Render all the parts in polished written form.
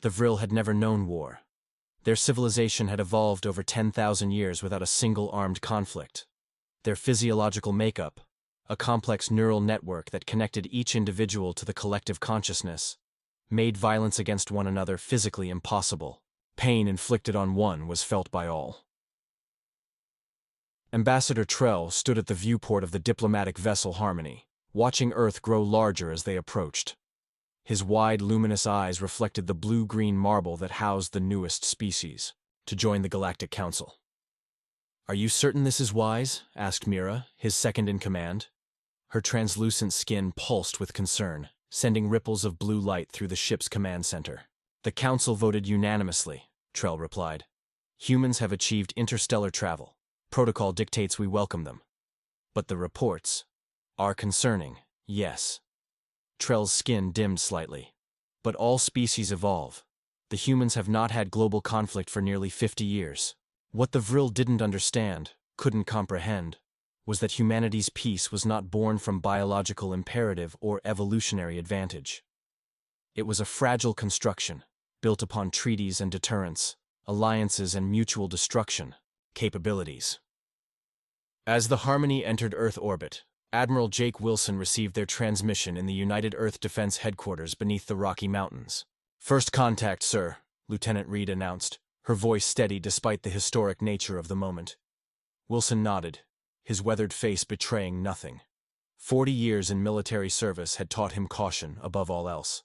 The Vril had never known war. Their civilization had evolved over 10,000 years without a single armed conflict. Their physiological makeup, a complex neural network that connected each individual to the collective consciousness, made violence against one another physically impossible. Pain inflicted on one was felt by all. Ambassador Trell stood at the viewport of the diplomatic vessel Harmony, watching Earth grow larger as they approached. His wide, luminous eyes reflected the blue-green marble that housed the newest species, to join the Galactic Council. "Are you certain this is wise?" asked Mira, his second-in-command. Her translucent skin pulsed with concern, sending ripples of blue light through the ship's command center. "The Council voted unanimously," Trell replied. "Humans have achieved interstellar travel. Protocol dictates we welcome them. But the reports are concerning, yes." Trell's skin dimmed slightly. "But all species evolve. The humans have not had global conflict for nearly 50 years. What the Vril didn't understand, couldn't comprehend, was that humanity's peace was not born from biological imperative or evolutionary advantage. It was a fragile construction, built upon treaties and deterrence, alliances and mutual destruction, capabilities." As the Harmony entered Earth orbit, Admiral Jake Wilson received their transmission in the United Earth Defense Headquarters beneath the Rocky Mountains. "First contact, sir," Lieutenant Reed announced, her voice steady despite the historic nature of the moment. Wilson nodded, his weathered face betraying nothing. 40 years in military service had taught him caution above all else.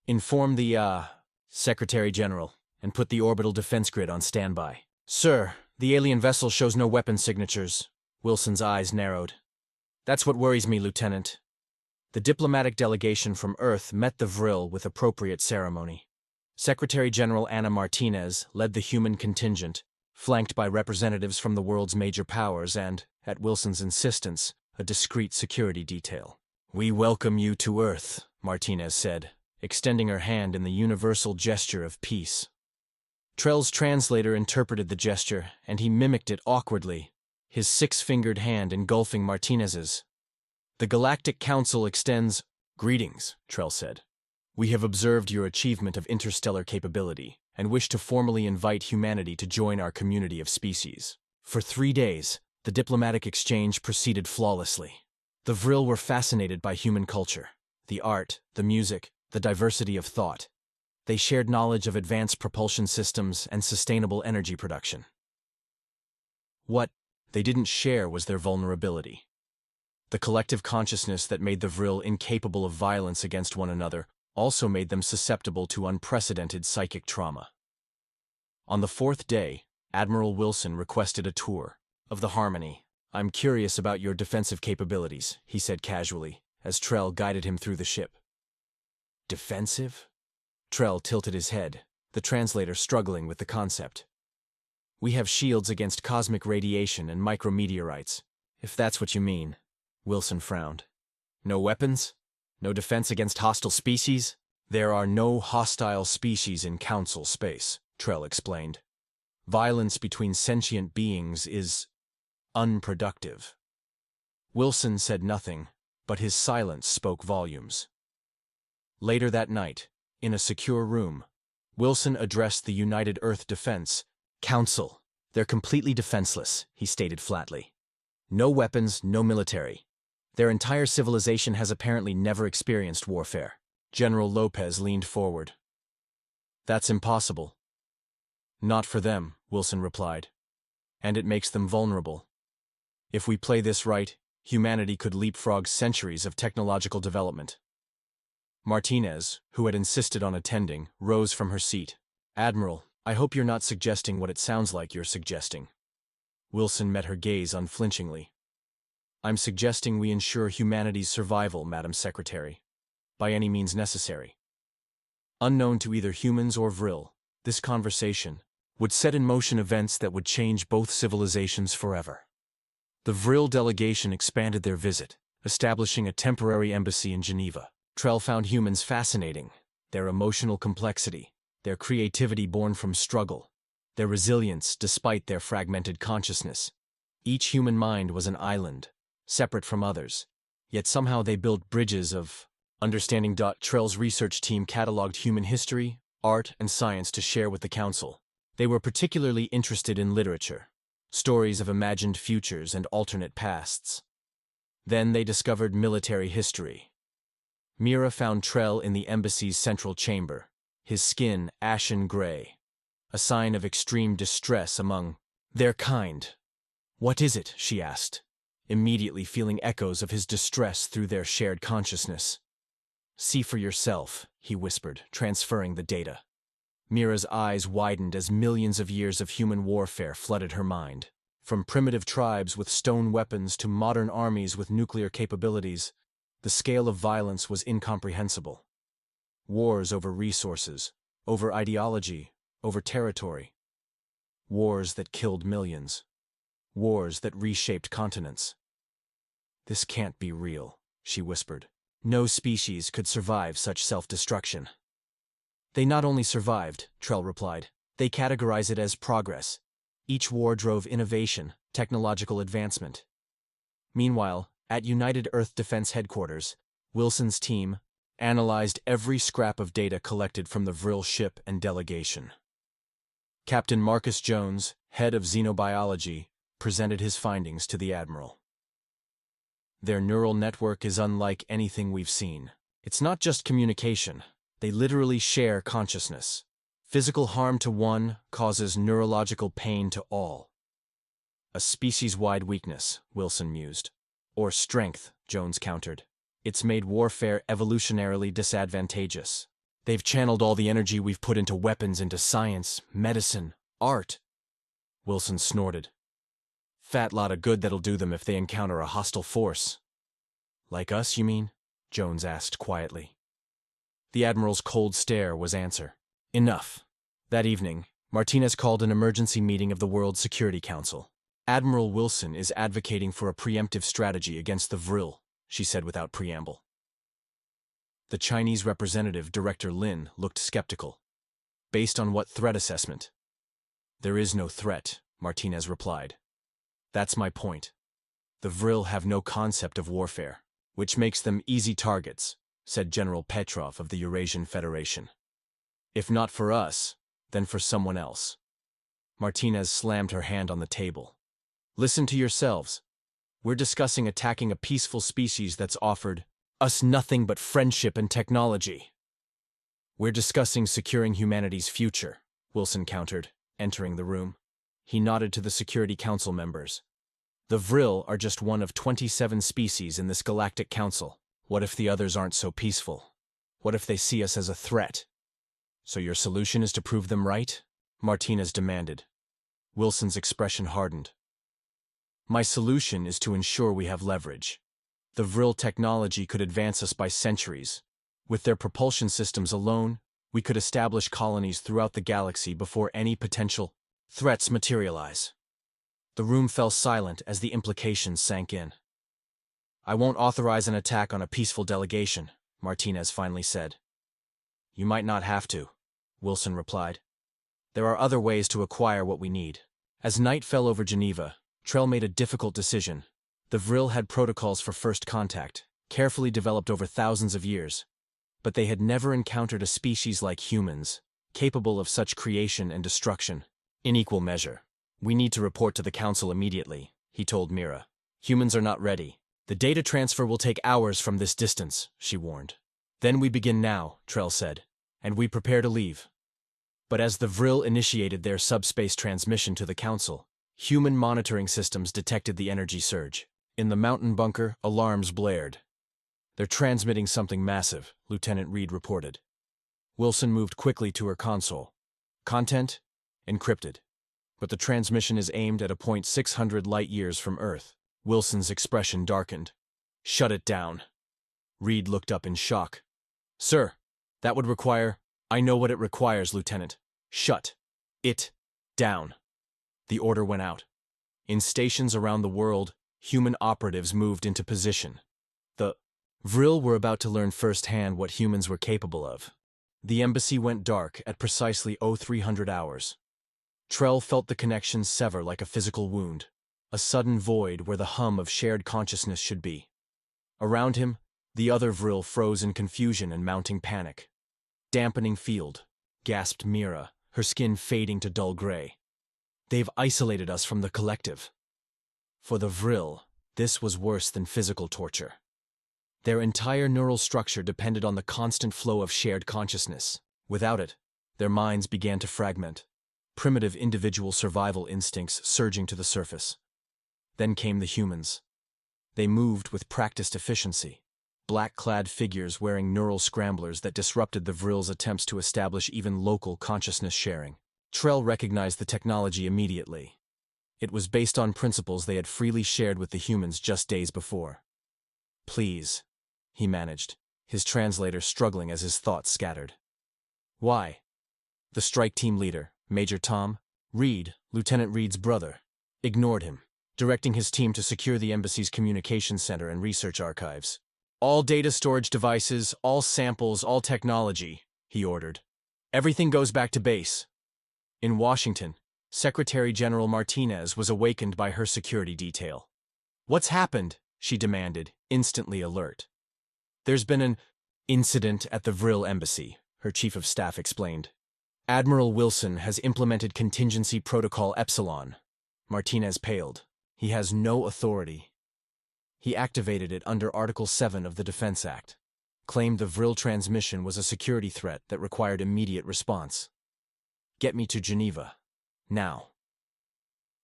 "Inform the, Secretary General, and put the orbital defense grid on standby." "Sir, the alien vessel shows no weapon signatures." Wilson's eyes narrowed. "That's what worries me, Lieutenant." The diplomatic delegation from Earth met the Vril with appropriate ceremony. Secretary General Anna Martinez led the human contingent, flanked by representatives from the world's major powers and, at Wilson's insistence, a discreet security detail. "We welcome you to Earth," Martinez said, extending her hand in the universal gesture of peace. Trell's translator interpreted the gesture, and he mimicked it awkwardly, his six-fingered hand engulfing Martinez's. "The Galactic Council extends greetings," Trell said. "We have observed your achievement of interstellar capability and wish to formally invite humanity to join our community of species." For 3 days, the diplomatic exchange proceeded flawlessly. The Vril were fascinated by human culture, the art, the music, the diversity of thought. They shared knowledge of advanced propulsion systems and sustainable energy production. What they didn't share was their vulnerability. The collective consciousness that made the Vril incapable of violence against one another also made them susceptible to unprecedented psychic trauma. On the 4th day, Admiral Wilson requested a tour of the Harmony. "I'm curious about your defensive capabilities," he said casually, as Trell guided him through the ship. "Defensive?" Trell tilted his head, the translator struggling with the concept. "We have shields against cosmic radiation and micrometeorites, if that's what you mean." Wilson frowned. "No weapons? No defense against hostile species?" "There are no hostile species in Council space," Trell explained. "Violence between sentient beings is unproductive." Wilson said nothing, but his silence spoke volumes. Later that night, in a secure room, Wilson addressed the United Earth Defense Council. "They're completely defenseless," he stated flatly. "No weapons, no military. Their entire civilization has apparently never experienced warfare." General Lopez leaned forward. "That's impossible." "Not for them," Wilson replied. "And it makes them vulnerable. If we play this right, humanity could leapfrog centuries of technological development." Martinez, who had insisted on attending, rose from her seat. "Admiral, I hope you're not suggesting what it sounds like you're suggesting." Wilson met her gaze unflinchingly. "I'm suggesting we ensure humanity's survival, Madam Secretary, by any means necessary." Unknown to either humans or Vril, this conversation would set in motion events that would change both civilizations forever. The Vril delegation expanded their visit, establishing a temporary embassy in Geneva. Trell found humans fascinating, their emotional complexity, their creativity born from struggle, their resilience despite their fragmented consciousness. Each human mind was an island, separate from others, yet somehow they built bridges of understanding. Trell's research team cataloged human history, art, and science to share with the council. They were particularly interested in literature, stories of imagined futures and alternate pasts. Then they discovered military history. Mira found Trell in the embassy's central chamber, his skin ashen gray, a sign of extreme distress among their kind. "What is it?" she asked, immediately feeling echoes of his distress through their shared consciousness. "See for yourself," he whispered, transferring the data. Mira's eyes widened as millions of years of human warfare flooded her mind. From primitive tribes with stone weapons to modern armies with nuclear capabilities, the scale of violence was incomprehensible. Wars over resources, over ideology, over territory. Wars that killed millions. Wars that reshaped continents. "This can't be real," she whispered. "No species could survive such self-destruction." "They not only survived," Trell replied, "they categorize it as progress. Each war drove innovation, technological advancement." Meanwhile, at United Earth Defense Headquarters, Wilson's team analyzed every scrap of data collected from the Vril ship and delegation. Captain Marcus Jones, head of xenobiology, presented his findings to the Admiral. "Their neural network is unlike anything we've seen. It's not just communication. They literally share consciousness. Physical harm to one causes neurological pain to all." "A species-wide weakness," Wilson mused. "Or strength," Jones countered. "It's made warfare evolutionarily disadvantageous. They've channeled all the energy we've put into weapons into science, medicine, art." Wilson snorted. "Fat lot of good that'll do them if they encounter a hostile force." "Like us, you mean?" Jones asked quietly. The Admiral's cold stare was answer. "Enough." That evening, Martinez called an emergency meeting of the World Security Council. "Admiral Wilson is advocating for a preemptive strategy against the Vril," she said without preamble. The Chinese representative, Director Lin, looked skeptical. "Based on what threat assessment?" "There is no threat," Martinez replied. "That's my point. The Vril have no concept of warfare, which makes them easy targets," said General Petrov of the Eurasian Federation. "If not for us, then for someone else." Martinez slammed her hand on the table. "Listen to yourselves. We're discussing attacking a peaceful species that's offered us nothing but friendship and technology." "We're discussing securing humanity's future," Wilson countered, entering the room. He nodded to the Security Council members. "The Vril are just one of 27 species in this galactic council. What if the others aren't so peaceful? What if they see us as a threat?" "So your solution is to prove them right?" Martinez demanded. Wilson's expression hardened. "My solution is to ensure we have leverage. The Vril technology could advance us by centuries. With their propulsion systems alone, we could establish colonies throughout the galaxy before any potential threats materialize." The room fell silent as the implications sank in. "I won't authorize an attack on a peaceful delegation," Martinez finally said. "You might not have to," Wilson replied. "There are other ways to acquire what we need." As night fell over Geneva, Trell made a difficult decision. The Vril had protocols for first contact, carefully developed over thousands of years. But they had never encountered a species like humans, capable of such creation and destruction. "In equal measure. We need to report to the Council immediately," he told Mira. "Humans are not ready. The data transfer will take hours from this distance," she warned. "Then we begin now," Trell said, "and we prepare to leave." But as the Vril initiated their subspace transmission to the Council, human monitoring systems detected the energy surge. In the mountain bunker, alarms blared. "They're transmitting something massive," Lieutenant Reed reported. Wilson moved quickly to her console. "Content? Encrypted. But the transmission is aimed at a point 600 light-years from Earth." Wilson's expression darkened. "Shut it down." Reed looked up in shock. "Sir, that would require—" "I know what it requires, Lieutenant. Shut it down." The order went out. In stations around the world, human operatives moved into position. The Vril were about to learn firsthand what humans were capable of. The embassy went dark at precisely 0300 hours. Trell felt the connection sever like a physical wound, a sudden void where the hum of shared consciousness should be. Around him, the other Vril froze in confusion and mounting panic. Dampening field. gasped Mira, her skin fading to dull gray. They've isolated us from the collective. For the Vril, this was worse than physical torture. Their entire neural structure depended on the constant flow of shared consciousness. Without it, their minds began to fragment, primitive individual survival instincts surging to the surface. Then came the humans. They moved with practiced efficiency, black-clad figures wearing neural scramblers that disrupted the Vril's attempts to establish even local consciousness sharing. Trell recognized the technology immediately. It was based on principles they had freely shared with the humans just days before. "Please," he managed, his translator struggling as his thoughts scattered. "Why?" The strike team leader, Major Tom, Reed, Lieutenant Reed's brother, ignored him, directing his team to secure the embassy's communications center and research archives. "All data storage devices, all samples, all technology," he ordered. "Everything goes back to base." In Washington, Secretary General Martinez was awakened by her security detail. "What's happened?" she demanded, instantly alert. "There's been an incident at the Vril embassy," her chief of staff explained. "Admiral Wilson has implemented contingency protocol Epsilon." Martinez paled. "He has no authority." He activated it under Article 7 of the Defense Act, claimed the Vril transmission was a security threat that required immediate response. "Get me to Geneva. Now."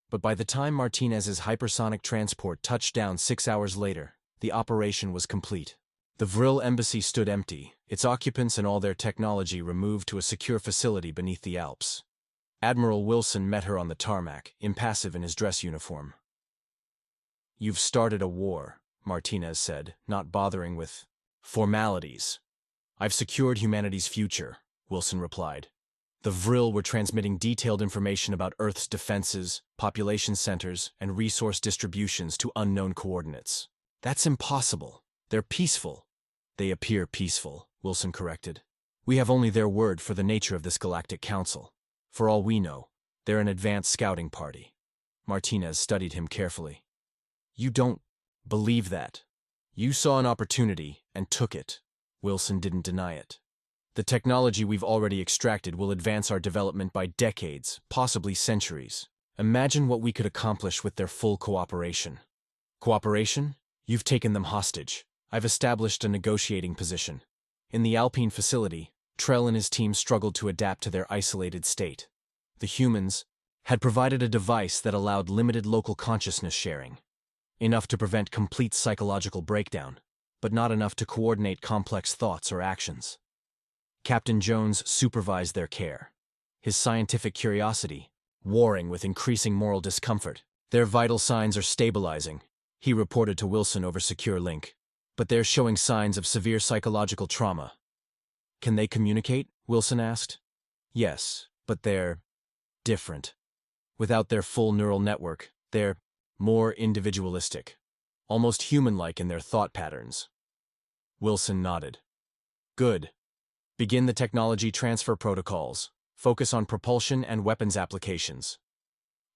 But by the time Martinez's hypersonic transport touched down 6 hours later, the operation was complete. The Vril embassy stood empty, its occupants and all their technology removed to a secure facility beneath the Alps. Admiral Wilson met her on the tarmac, impassive in his dress uniform. "You've started a war," Martinez said, not bothering with formalities. "I've secured humanity's future," Wilson replied. The Vril were transmitting detailed information about Earth's defenses, population centers, and resource distributions to unknown coordinates. "That's impossible. They're peaceful." "They appear peaceful," Wilson corrected. "We have only their word for the nature of this galactic council. For all we know, they're an advanced scouting party." Martinez studied him carefully. "You don't believe that?" "You saw an opportunity and took it." Wilson didn't deny it. "The technology we've already extracted will advance our development by decades, possibly centuries. Imagine what we could accomplish with their full cooperation." "Cooperation? You've taken them hostage. I've established a negotiating position." In the Alpine facility, Trell and his team struggled to adapt to their isolated state. The humans had provided a device that allowed limited local consciousness sharing, enough to prevent complete psychological breakdown, but not enough to coordinate complex thoughts or actions. Captain Jones supervised their care, his scientific curiosity warring with increasing moral discomfort. "Their vital signs are stabilizing," he reported to Wilson over secure link. "But they're showing signs of severe psychological trauma." "Can they communicate?" Wilson asked. "Yes, but they're different. Without their full neural network, they're more individualistic, almost human-like in their thought patterns." Wilson nodded. "Good. Begin the technology transfer protocols. Focus on propulsion and weapons applications."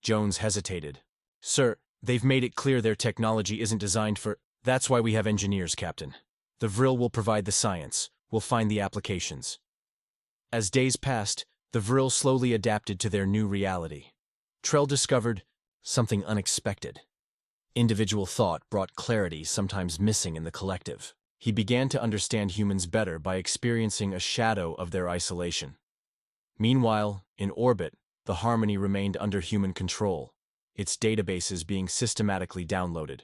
Jones hesitated. "Sir, they've made it clear their technology isn't designed for—" "That's why we have engineers, Captain. The Vril will provide the science. We'll find the applications." As days passed, the Vril slowly adapted to their new reality. Trell discovered something unexpected. Individual thought brought clarity sometimes missing in the collective. He began to understand humans better by experiencing a shadow of their isolation. Meanwhile, in orbit, the Harmony remained under human control, its databases being systematically downloaded.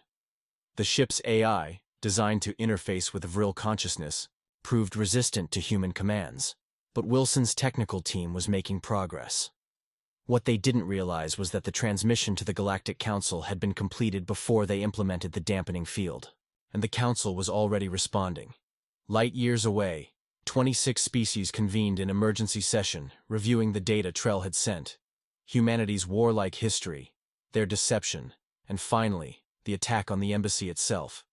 The ship's AI, designed to interface with Vril consciousness, proved resistant to human commands. But Wilson's technical team was making progress. What they didn't realize was that the transmission to the Galactic Council had been completed before they implemented the dampening field, and the Council was already responding. Light years away, 26 species convened in emergency session, reviewing the data Trell had sent. Humanity's warlike history, their deception, and finally, the attack on the embassy itself.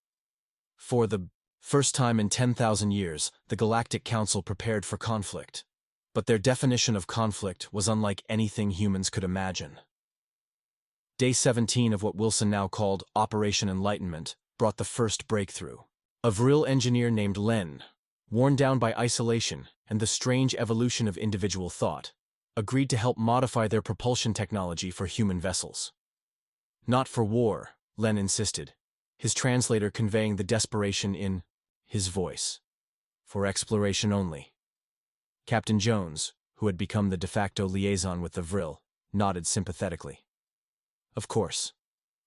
For the first time in 10,000 years, the Galactic Council prepared for conflict. But their definition of conflict was unlike anything humans could imagine. Day 17 of what Wilson now called Operation Enlightenment brought the first breakthrough. A Vril engineer named Len, worn down by isolation and the strange evolution of individual thought, agreed to help modify their propulsion technology for human vessels. Not for war, Len insisted, his translator conveying the desperation in his voice. For exploration only. Captain Jones, who had become the de facto liaison with the Vril, nodded sympathetically. Of course,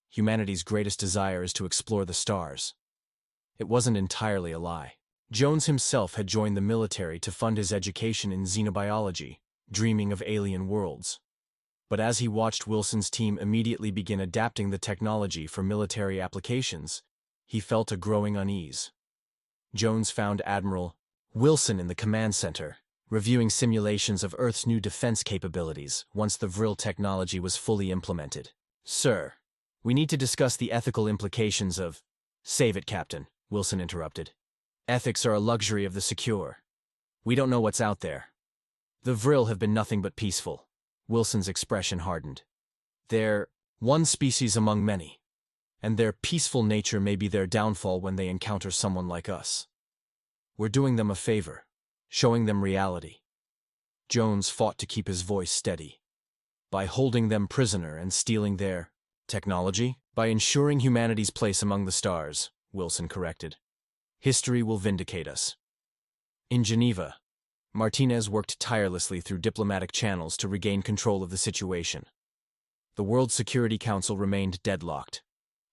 humanity's greatest desire is to explore the stars. It wasn't entirely a lie. Jones himself had joined the military to fund his education in xenobiology, dreaming of alien worlds. But as he watched Wilson's team immediately begin adapting the technology for military applications, he felt a growing unease. Jones found Admiral Wilson in the command center, reviewing simulations of Earth's new defense capabilities once the Vril technology was fully implemented. "Sir, we need to discuss the ethical implications of—" "Save it, Captain," Wilson interrupted. "Ethics are a luxury of the secure. We don't know what's out there. The Vril have been nothing but peaceful." Wilson's expression hardened. "They're one species among many, and their peaceful nature may be their downfall when they encounter someone like us. We're doing them a favor, showing them reality." Jones fought to keep his voice steady. "By holding them prisoner and stealing their technology? By ensuring humanity's place among the stars," Wilson corrected. "History will vindicate us." In Geneva, Martinez worked tirelessly through diplomatic channels to regain control of the situation. The World Security Council remained deadlocked,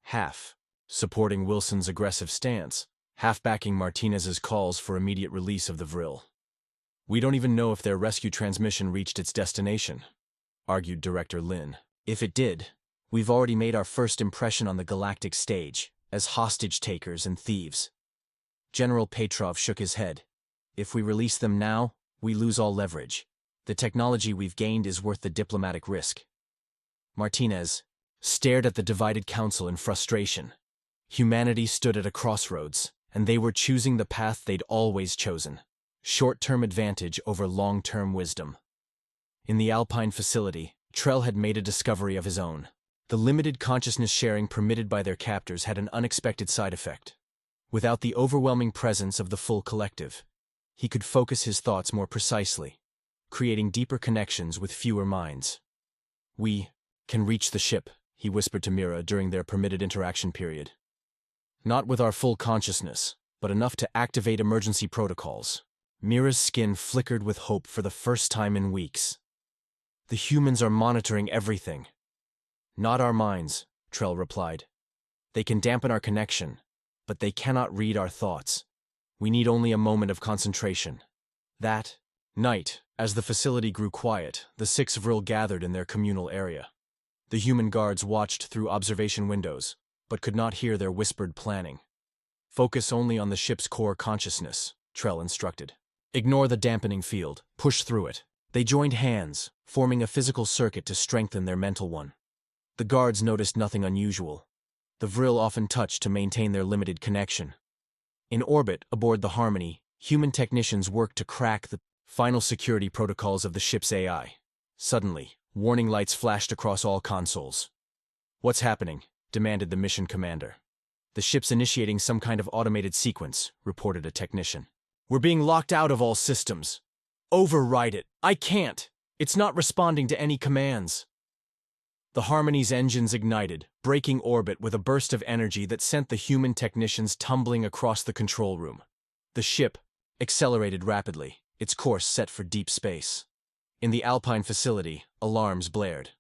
half supporting Wilson's aggressive stance, half backing Martinez's calls for immediate release of the Vril. "We don't even know if their rescue transmission reached its destination," argued Director Lin. "If it did, we've already made our first impression on the galactic stage, as hostage-takers and thieves." General Petrov shook his head. "If we release them now, we lose all leverage. The technology we've gained is worth the diplomatic risk." Martinez stared at the divided council in frustration. Humanity stood at a crossroads, and they were choosing the path they'd always chosen: short-term advantage over long-term wisdom. In the Alpine facility, Trell had made a discovery of his own. The limited consciousness sharing permitted by their captors had an unexpected side effect. Without the overwhelming presence of the full collective, he could focus his thoughts more precisely, creating deeper connections with fewer minds. "We can reach the ship," he whispered to Mira during their permitted interaction period. "Not with our full consciousness, but enough to activate emergency protocols." Mira's skin flickered with hope for the first time in weeks. "The humans are monitoring everything." "Not our minds," Trell replied. "They can dampen our connection, but they cannot read our thoughts. We need only a moment of concentration." That night, as the facility grew quiet, the 6 Vril gathered in their communal area. The human guards watched through observation windows, but could not hear their whispered planning. "Focus only on the ship's core consciousness," Trell instructed. "Ignore the dampening field. Push through it." They joined hands, forming a physical circuit to strengthen their mental one. The guards noticed nothing unusual. The Vril often touched to maintain their limited connection. In orbit, aboard the Harmony, human technicians worked to crack the final security protocols of the ship's AI. Suddenly, warning lights flashed across all consoles. "What's happening?" demanded the mission commander. "The ship's initiating some kind of automated sequence," reported a technician. "We're being locked out of all systems." "Override it." "I can't. It's not responding to any commands." The Harmony's engines ignited, breaking orbit with a burst of energy that sent the human technicians tumbling across the control room. The ship accelerated rapidly, its course set for deep space. In the Alpine facility, alarms blared.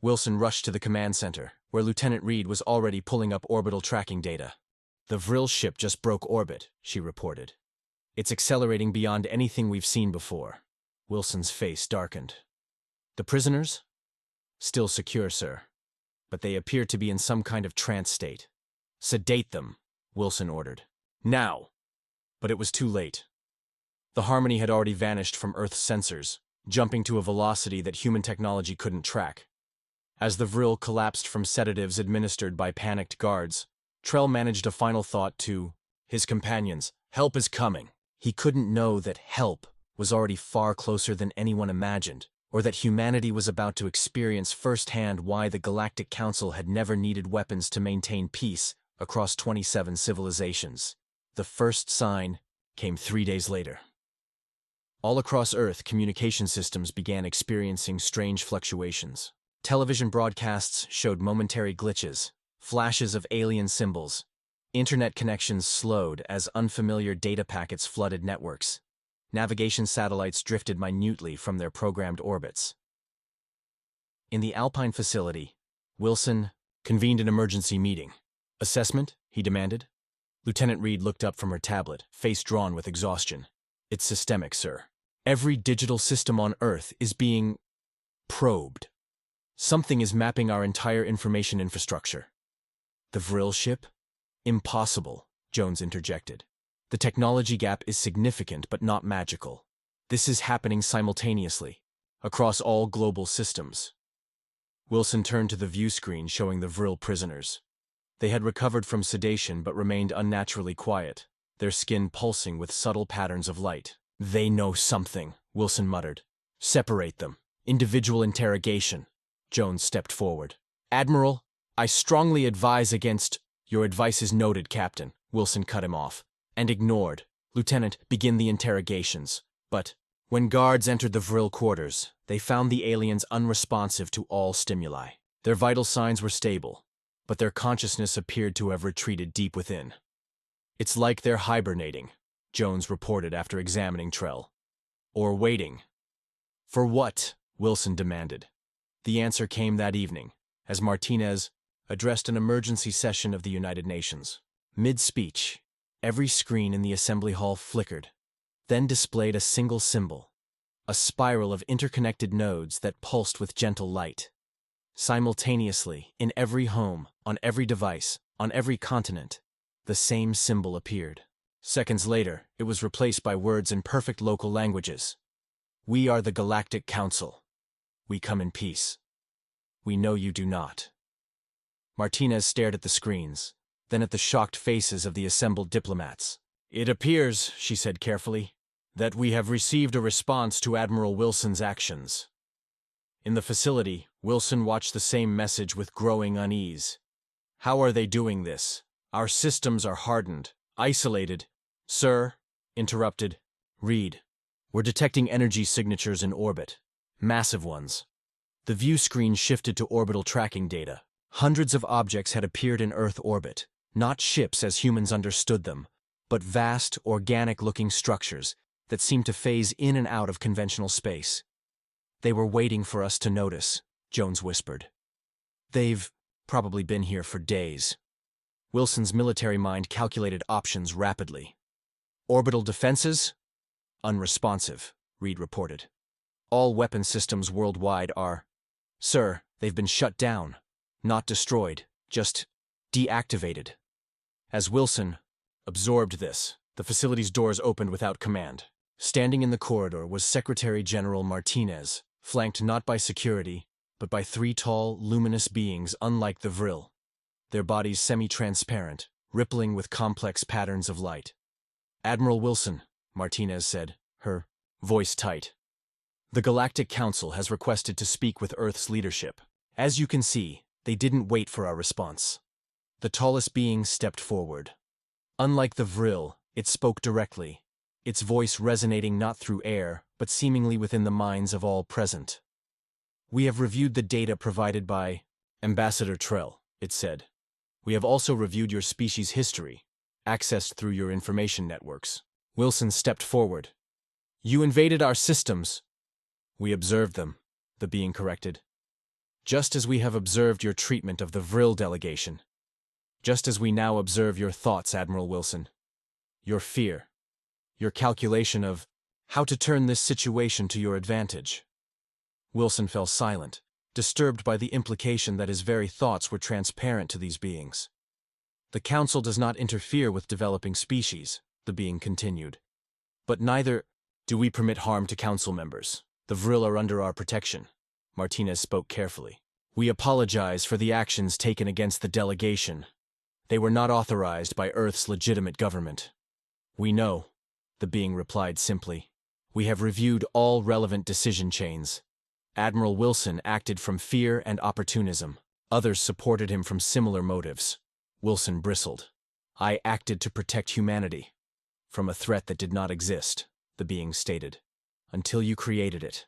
Wilson rushed to the command center, where Lieutenant Reed was already pulling up orbital tracking data. "The Vril ship just broke orbit," she reported. "It's accelerating beyond anything we've seen before." Wilson's face darkened. "The prisoners?" "Still secure, sir. But they appear to be in some kind of trance state." "Sedate them," Wilson ordered. "Now!" But it was too late. The Harmony had already vanished from Earth's sensors, jumping to a velocity that human technology couldn't track. As the Vril collapsed from sedatives administered by panicked guards, Trell managed a final thought to his companions: "Help is coming." He couldn't know that help was already far closer than anyone imagined, or that humanity was about to experience firsthand why the Galactic Council had never needed weapons to maintain peace across 27 civilizations. The first sign came 3 days later. All across Earth, communication systems began experiencing strange fluctuations. Television broadcasts showed momentary glitches, flashes of alien symbols. Internet connections slowed as unfamiliar data packets flooded networks. Navigation satellites drifted minutely from their programmed orbits. In the Alpine facility, Wilson convened an emergency meeting. "Assessment?" he demanded. Lieutenant Reed looked up from her tablet, face drawn with exhaustion. "It's systemic, sir. Every digital system on Earth is being probed. Something is mapping our entire information infrastructure." "The Vril ship?" "Impossible," Jones interjected. "The technology gap is significant but not magical. This is happening simultaneously, across all global systems." Wilson turned to the view screen showing the Vril prisoners. They had recovered from sedation but remained unnaturally quiet, their skin pulsing with subtle patterns of light. "They know something," Wilson muttered. "Separate them. Individual interrogation." Jones stepped forward. "Admiral, I strongly advise against—" "Your advice is noted, Captain," Wilson cut him off. "And ignored. Lieutenant, begin the interrogations." But when guards entered the Vril quarters, they found the aliens unresponsive to all stimuli. Their vital signs were stable, but their consciousness appeared to have retreated deep within. "It's like they're hibernating," Jones reported after examining Trell. "Or waiting." "For what?" Wilson demanded. The answer came that evening, as Martinez addressed an emergency session of the United Nations. Mid-speech, every screen in the assembly hall flickered, then displayed a single symbol, a spiral of interconnected nodes that pulsed with gentle light. Simultaneously, in every home, on every device, on every continent, the same symbol appeared. Seconds later, it was replaced by words in perfect local languages. "We are the Galactic Council. We come in peace. We know you do not." Martinez stared at the screens, then at the shocked faces of the assembled diplomats. "It appears," she said carefully, "that we have received a response to Admiral Wilson's actions." In the facility, Wilson watched the same message with growing unease. "How are they doing this? Our systems are hardened, isolated." "Sir," interrupted Reed, "we're detecting energy signatures in orbit. Massive ones." The view screen shifted to orbital tracking data. Hundreds of objects had appeared in Earth orbit, not ships as humans understood them, but vast, organic-looking structures that seemed to phase in and out of conventional space. "They were waiting for us to notice," Jones whispered. "They've probably been here for days." Wilson's military mind calculated options rapidly. "Orbital defenses?" "Unresponsive," Reed reported. "All weapon systems worldwide are—" "Sir, they've been shut down. Not destroyed, just deactivated." As Wilson absorbed this, the facility's doors opened without command. Standing in the corridor was Secretary General Martinez, flanked not by security, but by three tall, luminous beings unlike the Vril, their bodies semi-transparent, rippling with complex patterns of light. "Admiral Wilson," Martinez said, her voice tight. "The Galactic Council has requested to speak with Earth's leadership. As you can see, they didn't wait for our response." The tallest being stepped forward. Unlike the Vril, it spoke directly, its voice resonating not through air, but seemingly within the minds of all present. "We have reviewed the data provided by Ambassador Trell," it said. "We have also reviewed your species' history, accessed through your information networks." Wilson stepped forward. "You invaded our systems." "We observed them," the being corrected. "Just as we have observed your treatment of the Vril delegation. Just as we now observe your thoughts, Admiral Wilson. Your fear. Your calculation of how to turn this situation to your advantage." Wilson fell silent, disturbed by the implication that his very thoughts were transparent to these beings. "The Council does not interfere with developing species," the being continued. "But neither do we permit harm to Council members. The Vril are under our protection." Martinez spoke carefully. "We apologize for the actions taken against the delegation. They were not authorized by Earth's legitimate government." "We know," the being replied simply. "We have reviewed all relevant decision chains. Admiral Wilson acted from fear and opportunism. Others supported him from similar motives." Wilson bristled. "I acted to protect humanity from a threat that did not exist," the being stated. until you created it.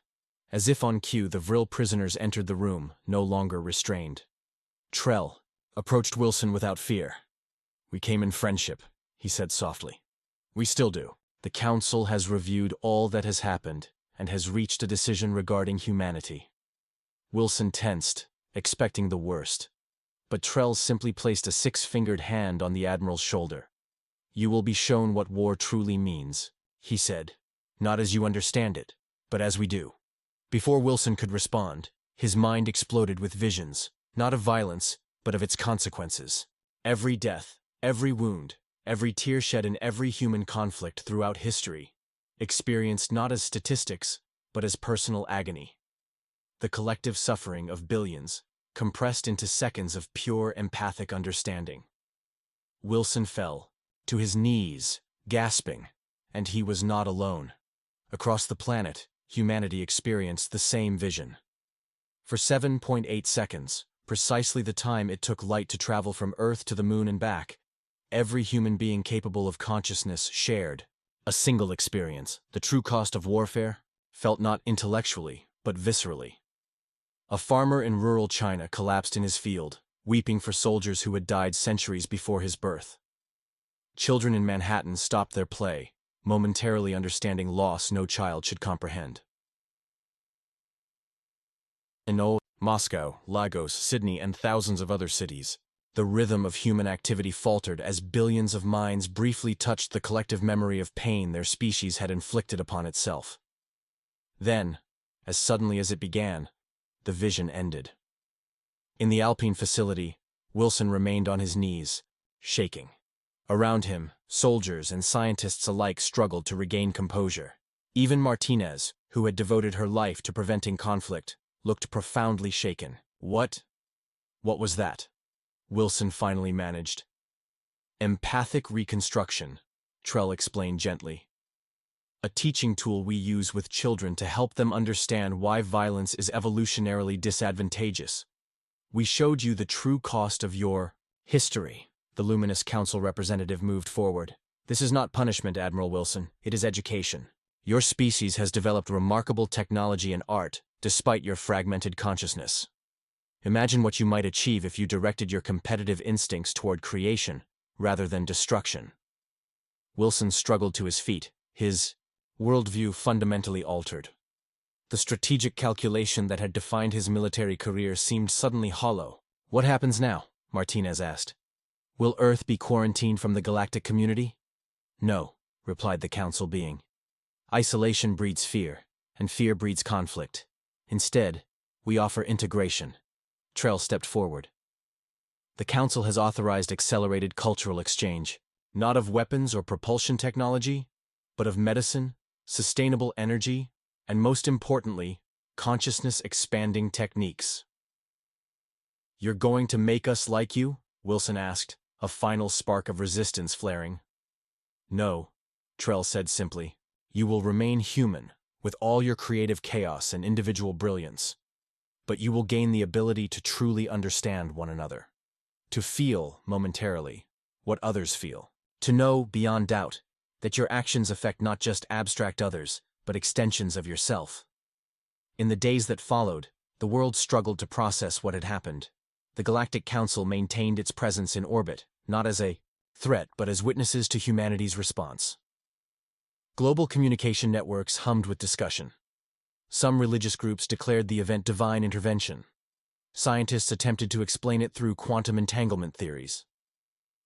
As if on cue, the Vril prisoners entered the room, no longer restrained. Trell approached Wilson without fear. "We came in friendship," he said softly. "We still do. The Council has reviewed all that has happened and has reached a decision regarding humanity." Wilson tensed, expecting the worst. But Trell simply placed a six-fingered hand on the Admiral's shoulder. "You will be shown what war truly means," he said. "Not as you understand it, but as we do." Before Wilson could respond, his mind exploded with visions, not of violence, but of its consequences. Every death, every wound, every tear shed in every human conflict throughout history, experienced not as statistics, but as personal agony. The collective suffering of billions, compressed into seconds of pure empathic understanding. Wilson fell to his knees, gasping, and he was not alone. Across the planet, humanity experienced the same vision. For 7.8 seconds, precisely the time it took light to travel from Earth to the Moon and back, every human being capable of consciousness shared a single experience. The true cost of warfare, felt not intellectually, but viscerally. A farmer in rural China collapsed in his field, weeping for soldiers who had died centuries before his birth. Children in Manhattan stopped their play, momentarily understanding loss no child should comprehend. In Moscow, Lagos, Sydney, and thousands of other cities, the rhythm of human activity faltered as billions of minds briefly touched the collective memory of pain their species had inflicted upon itself. Then, as suddenly as it began, the vision ended. In the Alpine facility, Wilson remained on his knees, shaking. Around him, soldiers and scientists alike struggled to regain composure. Even Martinez, who had devoted her life to preventing conflict, looked profoundly shaken. What was that?" Wilson finally managed. "Empathic reconstruction," Trell explained gently. "A teaching tool we use with children to help them understand why violence is evolutionarily disadvantageous. We showed you the true cost of your history." The luminous council representative moved forward. "This is not punishment, Admiral Wilson. It is education. Your species has developed remarkable technology and art, despite your fragmented consciousness. Imagine what you might achieve if you directed your competitive instincts toward creation, rather than destruction." Wilson struggled to his feet, his worldview fundamentally altered. The strategic calculation that had defined his military career seemed suddenly hollow. "What happens now?" Martinez asked. "Will Earth be quarantined from the galactic community?" "No," replied the council being. "Isolation breeds fear, and fear breeds conflict. Instead, we offer integration." Trell stepped forward. "The council has authorized accelerated cultural exchange, not of weapons or propulsion technology, but of medicine, sustainable energy, and most importantly, consciousness-expanding techniques." "You're going to make us like you?" Wilson asked, a final spark of resistance flaring. "No," Trell said simply. "You will remain human, with all your creative chaos and individual brilliance. But you will gain the ability to truly understand one another. To feel, momentarily, what others feel. To know, beyond doubt, that your actions affect not just abstract others, but extensions of yourself." In the days that followed, the world struggled to process what had happened. The Galactic Council maintained its presence in orbit, not as a threat but as witnesses to humanity's response. Global communication networks hummed with discussion. Some religious groups declared the event divine intervention. Scientists attempted to explain it through quantum entanglement theories.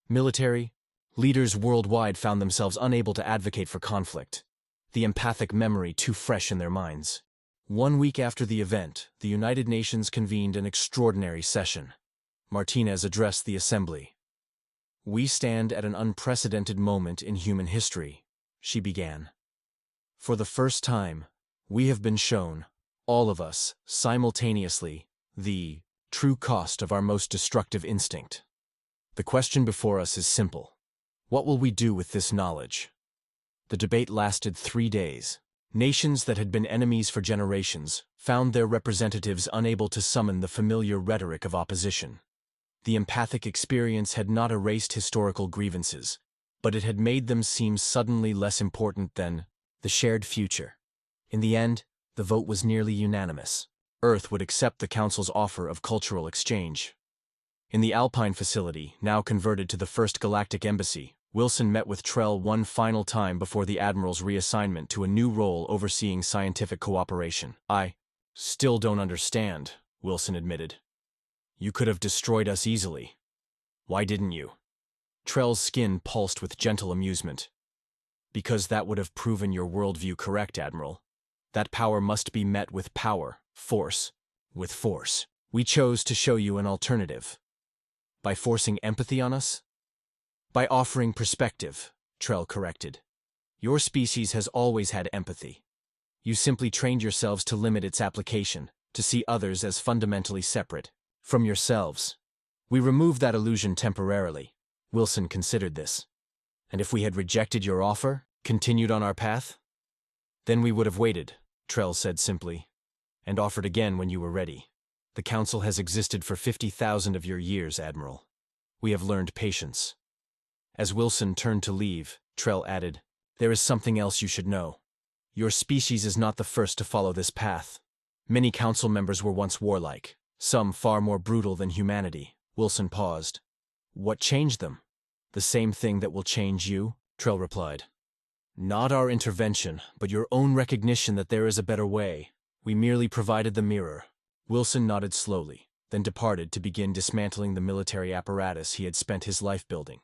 Military leaders worldwide found themselves unable to advocate for conflict, the empathic memory too fresh in their minds. 1 week after the event, the United Nations convened an extraordinary session. Martinez addressed the assembly. "We stand at an unprecedented moment in human history," she began. "For the first time, we have been shown, all of us, simultaneously, the true cost of our most destructive instinct. The question before us is simple. What will we do with this knowledge?" The debate lasted 3 days. Nations that had been enemies for generations found their representatives unable to summon the familiar rhetoric of opposition. The empathic experience had not erased historical grievances, but it had made them seem suddenly less important than the shared future. In the end, the vote was nearly unanimous. Earth would accept the Council's offer of cultural exchange. In the Alpine facility, now converted to the First Galactic Embassy, Wilson met with Trell one final time before the Admiral's reassignment to a new role overseeing scientific cooperation. "I still don't understand," Wilson admitted. "You could have destroyed us easily. Why didn't you?" Trell's skin pulsed with gentle amusement. "Because that would have proven your worldview correct, Admiral. That power must be met with power, force, with force. We chose to show you an alternative. By forcing empathy on us? By offering perspective," Trell corrected. "Your species has always had empathy. You simply trained yourselves to limit its application, to see others as fundamentally separate from yourselves. We removed that illusion temporarily." Wilson considered this. "And if we had rejected your offer, continued on our path? Then we would have waited," Trell said simply, "and offered again when you were ready. The Council has existed for 50,000 of your years, Admiral. We have learned patience." As Wilson turned to leave, Trell added, "There is something else you should know. Your species is not the first to follow this path. Many Council members were once warlike, some far more brutal than humanity." Wilson paused. "What changed them?" "The same thing that will change you," Trell replied. "Not our intervention, but your own recognition that there is a better way. We merely provided the mirror." Wilson nodded slowly, then departed to begin dismantling the military apparatus he had spent his life building.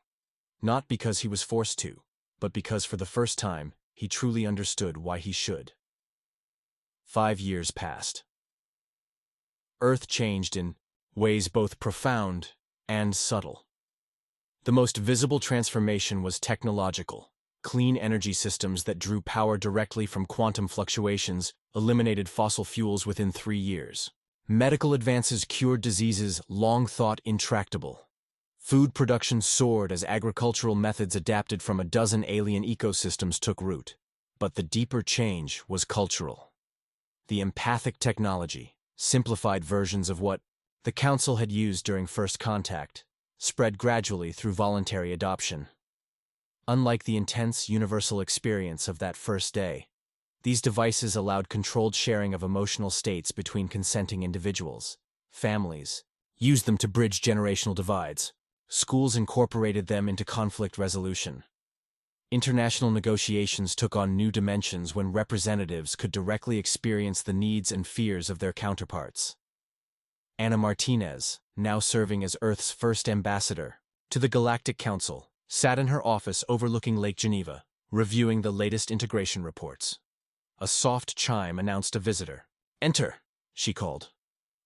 Not because he was forced to, but because for the first time, he truly understood why he should. 5 years passed. Earth changed in ways both profound and subtle. The most visible transformation was technological. Clean energy systems that drew power directly from quantum fluctuations eliminated fossil fuels within 3 years. Medical advances cured diseases long thought intractable. Food production soared as agricultural methods adapted from a dozen alien ecosystems took root. But the deeper change was cultural. The empathic technology, simplified versions of what the Council had used during first contact, spread gradually through voluntary adoption. Unlike the intense universal experience of that first day, these devices allowed controlled sharing of emotional states between consenting individuals. Families used them to bridge generational divides. Schools incorporated them into conflict resolution. International negotiations took on new dimensions when representatives could directly experience the needs and fears of their counterparts. Anna Martinez, now serving as Earth's first ambassador to the Galactic Council, sat in her office overlooking Lake Geneva, reviewing the latest integration reports. A soft chime announced a visitor. "Enter," she called.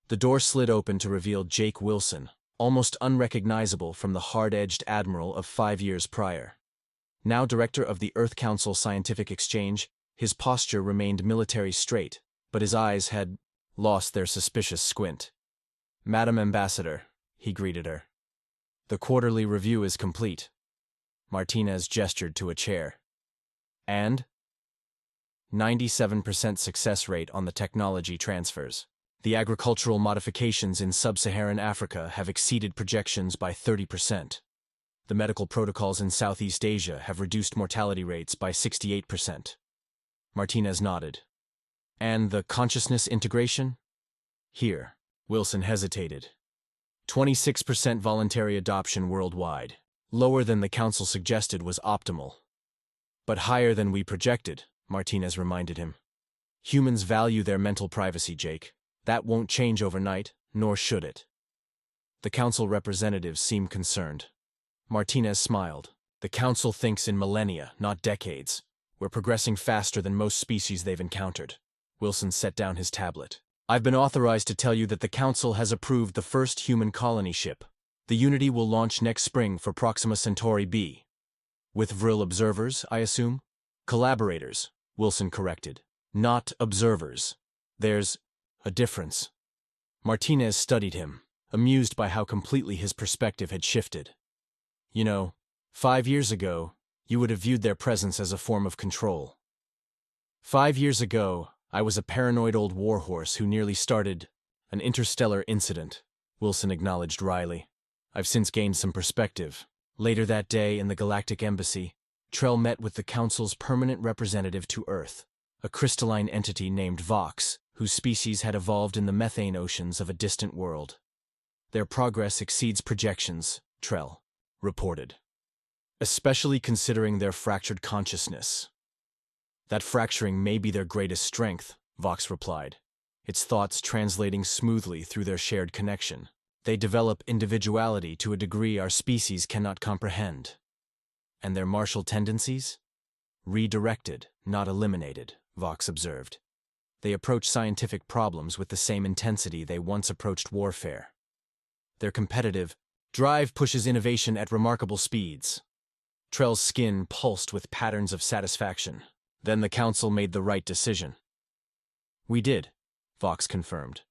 The door slid open to reveal Jake Wilson, almost unrecognizable from the hard-edged admiral of 5 years prior. Now director of the Earth Council Scientific Exchange, his posture remained military straight, but his eyes had lost their suspicious squint. "Madam Ambassador," he greeted her. "The quarterly review is complete." Martinez gestured to a chair. "And?" 97% success rate on the technology transfers. The agricultural modifications in sub-Saharan Africa have exceeded projections by 30%. The medical protocols in Southeast Asia have reduced mortality rates by 68%. Martinez nodded. "And the consciousness integration?" "Here." Wilson hesitated. 26% voluntary adoption worldwide. Lower than the Council suggested was optimal. "But higher than we projected," Martinez reminded him. "Humans value their mental privacy, Jake. That won't change overnight, nor should it." The Council representatives seemed concerned. Martinez smiled. "The Council thinks in millennia, not decades. We're progressing faster than most species they've encountered." Wilson set down his tablet. "I've been authorized to tell you that the Council has approved the first human colony ship. The Unity will launch next spring for Proxima Centauri b. With Vril observers, I assume?" "Collaborators," Wilson corrected. "Not observers. There's a difference." Martinez studied him, amused by how completely his perspective had shifted. "You know, 5 years ago, you would have viewed their presence as a form of control. 5 years ago, I was a paranoid old warhorse who nearly started an interstellar incident," Wilson acknowledged wryly. "I've since gained some perspective." Later that day in the Galactic Embassy, Trell met with the Council's permanent representative to Earth, a crystalline entity named Vox, whose species had evolved in the methane oceans of a distant world. Their progress exceeds projections, Trell reported, especially considering their fractured consciousness. That fracturing may be their greatest strength, Vox replied, its thoughts translating smoothly through their shared connection. They develop individuality to a degree our species cannot comprehend. And their martial tendencies? Redirected, not eliminated, Vox observed. They approach scientific problems with the same intensity they once approached warfare. Their competitive drive pushes innovation at remarkable speeds. Trell's skin pulsed with patterns of satisfaction. Then the council made the right decision. We did, Vox confirmed,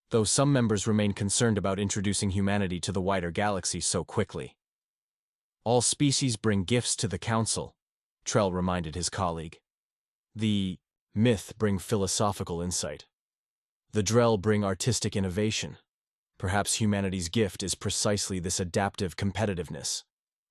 though some members remain concerned about introducing humanity to the wider galaxy so quickly. All species bring gifts to the council, Trell reminded his colleague. The myth bring philosophical insight. The Drell bring artistic innovation. Perhaps humanity's gift is precisely this adaptive competitiveness,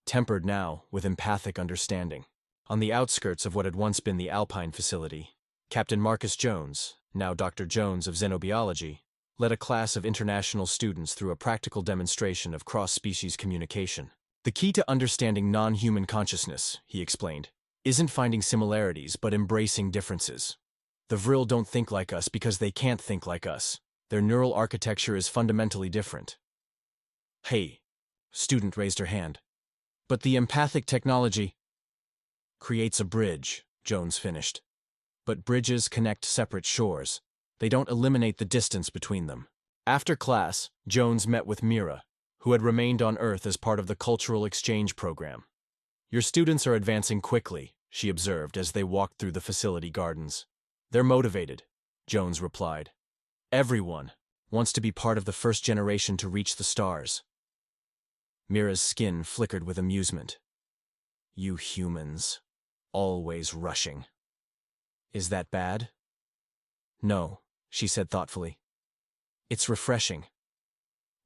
tempered now with empathic understanding. On the outskirts of what had once been the Alpine facility, Captain Marcus Jones, now Dr. Jones of Xenobiology, led a class of international students through a practical demonstration of cross-species communication. The key to understanding non-human consciousness, he explained, isn't finding similarities but embracing differences. The Vril don't think like us because they can't think like us. Their neural architecture is fundamentally different. Hey, student raised her hand. But the empathic technology creates a bridge, Jones finished. But bridges connect separate shores. They don't eliminate the distance between them. After class, Jones met with Mira, who had remained on Earth as part of the cultural exchange program. Your students are advancing quickly, she observed as they walked through the facility gardens. They're motivated, Jones replied. Everyone wants to be part of the first generation to reach the stars. Mira's skin flickered with amusement. You humans, always rushing. Is that bad? No, she said thoughtfully. It's refreshing.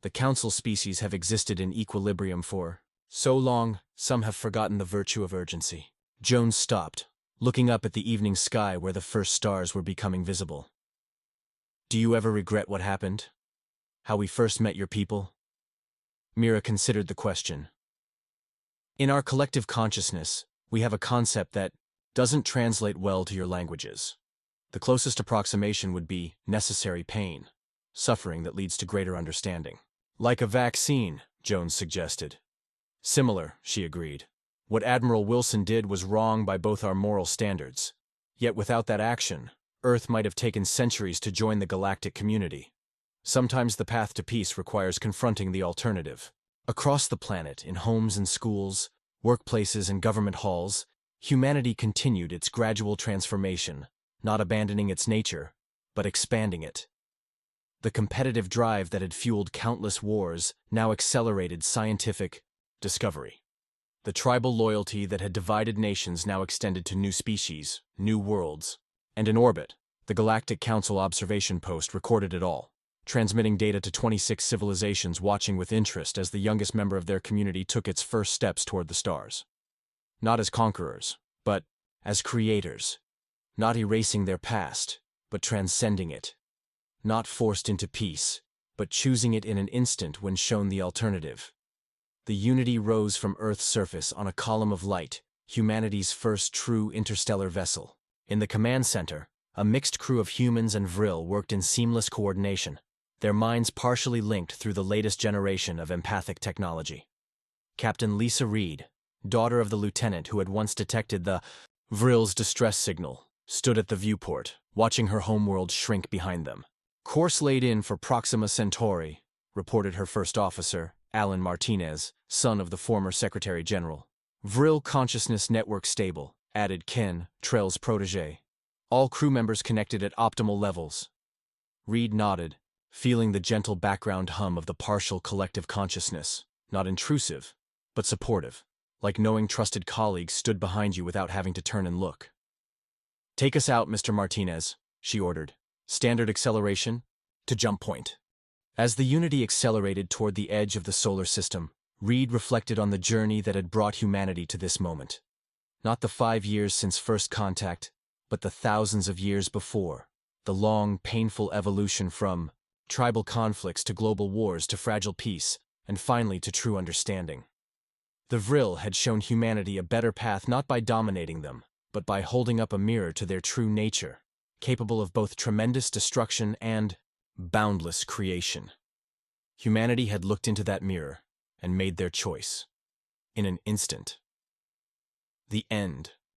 The council species have existed in equilibrium for so long, some have forgotten the virtue of urgency. Jones stopped, looking up at the evening sky where the first stars were becoming visible. Do you ever regret what happened? How we first met your people? Mira considered the question. In our collective consciousness, we have a concept that doesn't translate well to your languages. The closest approximation would be necessary pain, suffering that leads to greater understanding. Like a vaccine, Jones suggested. Similar, she agreed. What Admiral Wilson did was wrong by both our moral standards. Yet without that action, Earth might have taken centuries to join the galactic community. Sometimes the path to peace requires confronting the alternative. Across the planet, in homes and schools, workplaces and government halls, humanity continued its gradual transformation, not abandoning its nature, but expanding it. The competitive drive that had fueled countless wars now accelerated scientific discovery. The tribal loyalty that had divided nations now extended to new species, new worlds. And in orbit, the Galactic Council observation post recorded it all, transmitting data to 26 civilizations watching with interest as the youngest member of their community took its first steps toward the stars. Not as conquerors, but as creators. Not erasing their past, but transcending it. Not forced into peace, but choosing it in an instant when shown the alternative. The Unity rose from Earth's surface on a column of light, humanity's first true interstellar vessel. In the command center, a mixed crew of humans and Vril worked in seamless coordination, their minds partially linked through the latest generation of empathic technology. Captain Lisa Reed, daughter of the lieutenant who had once detected the Vril's distress signal, stood at the viewport, watching her homeworld shrink behind them. Course laid in for Proxima Centauri, reported her first officer, Alan Martinez, son of the former Secretary General. Vril consciousness network stable, added Ken, Trell's protege. All crew members connected at optimal levels. Reed nodded, feeling the gentle background hum of the partial collective consciousness, not intrusive, but supportive, like knowing trusted colleagues stood behind you without having to turn and look. Take us out, Mr. Martinez, she ordered. Standard acceleration to jump point. As the Unity accelerated toward the edge of the solar system, Reed reflected on the journey that had brought humanity to this moment. Not the 5 years since first contact, but the thousands of years before, the long, painful evolution from tribal conflicts to global wars to fragile peace, and finally to true understanding. The Vril had shown humanity a better path not by dominating them, but by holding up a mirror to their true nature, capable of both tremendous destruction and boundless creation. Humanity had looked into that mirror and made their choice. In an instant. The end.